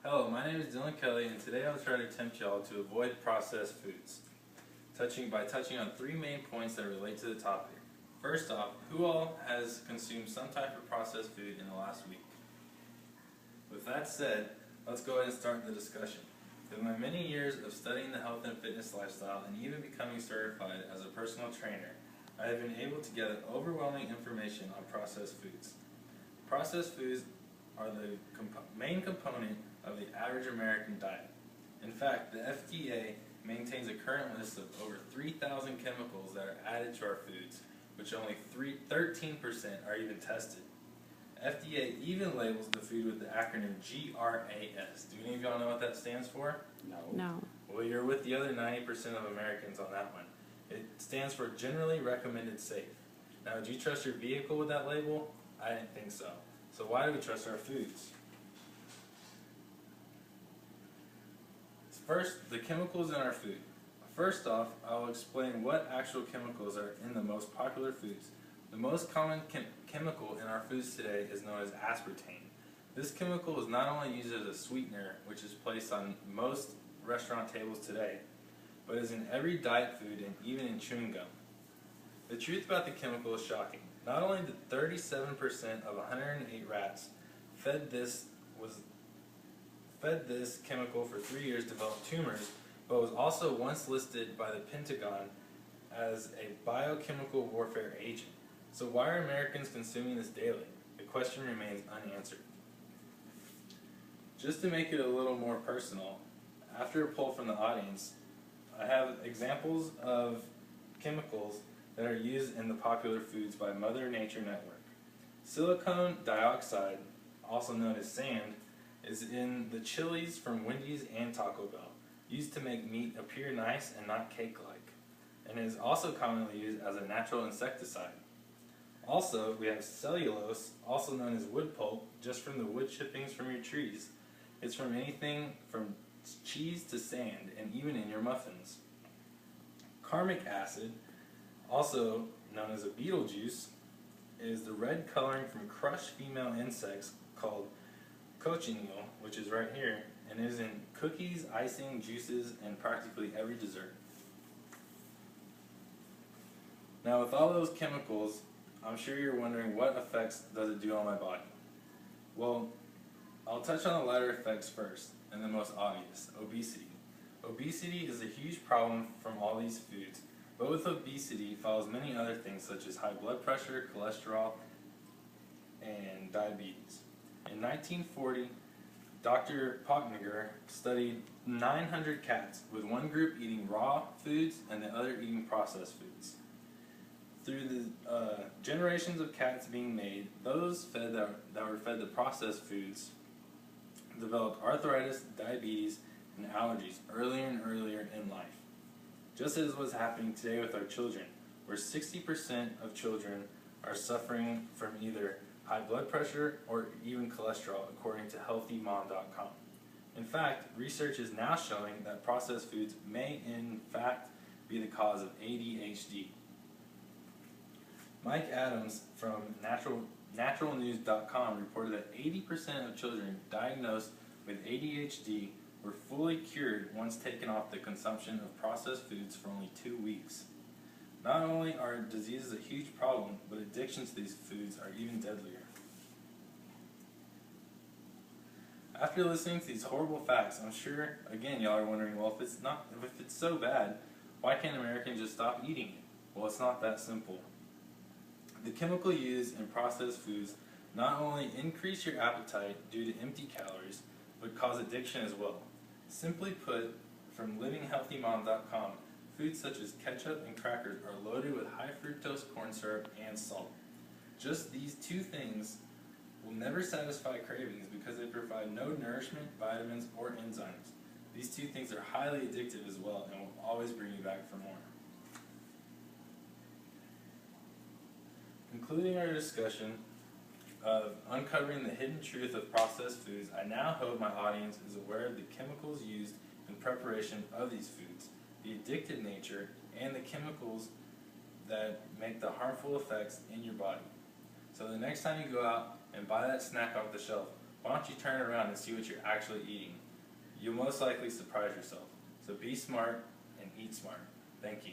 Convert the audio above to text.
Hello, my name is Dylan Kelly, and today I'll try to tempt y'all to avoid processed foods, by touching on three main points that relate to the topic. First off, who all has consumed some type of processed food in the last week? With that said, let's go ahead and start the discussion. In my many years of studying the health and fitness lifestyle and even becoming certified as a personal trainer, I have been able to gather overwhelming information on processed foods. Processed foods are the main component of the average American diet. In fact, the FDA maintains a current list of over 3,000 chemicals that are added to our foods, which only 13% are even tested. FDA even labels the food with the acronym GRAS. Do any of y'all know what that stands for? No. Well, you're with the other 90% of Americans on that one. It stands for Generally Recommended Safe. Now, would you trust your vehicle with that label? I didn't think so. So why do we trust our foods? First, the chemicals in our food. First off, I'll explain what actual chemicals are in the most popular foods. The most common chemical in our foods today is known as aspartame. This chemical is not only used as a sweetener, which is placed on most restaurant tables today, but is in every diet food and even in chewing gum. The truth about the chemical is shocking. Not only did 37% of 108 rats fed this chemical for 3 years develop tumors, but was also once listed by the Pentagon as a biochemical warfare agent. So why are Americans consuming this daily? The question remains unanswered. Just to make it a little more personal, after a poll from the audience, I have examples of chemicals that are used in the popular foods by Mother Nature Network. Silicone dioxide, also known as sand, is in the chilies from Wendy's and Taco Bell, used to make meat appear nice and not cake-like, and is also commonly used as a natural insecticide. Also, we have cellulose, also known as wood pulp, just from the wood chippings from your trees. It's from anything from cheese to sand, and even in your muffins. Carmic acid, also known as a beetle juice, is the red coloring from crushed female insects called cochineal, which is right here, and is in cookies, icing, juices, and practically every dessert. Now, with all those chemicals, I'm sure you're wondering what effects does it do on my body? Well, I'll touch on the latter effects first, and the most obvious, obesity. Obesity is a huge problem from all these foods, but with obesity follows many other things such as high blood pressure, cholesterol, and diabetes. In 1940, Dr. Pockniger studied 900 cats, with one group eating raw foods and the other eating processed foods. Through the generations of cats being made, those that were fed the processed foods developed arthritis, diabetes, and allergies earlier and earlier in life. Just as was happening today with our children, where 60% of children are suffering from either high blood pressure or even cholesterol, according to healthymom.com. In fact, research is now showing that processed foods may in fact be the cause of ADHD. Mike Adams from naturalnews.com reported that 80% of children diagnosed with ADHD were fully cured once taken off the consumption of processed foods for only 2 weeks. Not only are diseases a huge problem, but addictions to these foods are even deadlier. After listening to these horrible facts, I'm sure, again, y'all are wondering, well, if it's so bad, why can't Americans just stop eating it? Well, it's not that simple. The chemical used in processed foods not only increase your appetite due to empty calories, but cause addiction as well. Simply put, from livinghealthymom.com, foods such as ketchup and crackers are loaded with high fructose corn syrup and salt. Just these two things will never satisfy cravings because they provide no nourishment, vitamins, or enzymes. These two things are highly addictive as well and will always bring you back for more. Concluding our discussion of uncovering the hidden truth of processed foods, I now hope my audience is aware of the chemicals used in preparation of these foods, the addictive nature, and the chemicals that make the harmful effects in your body. So the next time you go out and buy that snack off the shelf, why don't you turn around and see what you're actually eating? You'll most likely surprise yourself. So be smart and eat smart. Thank you.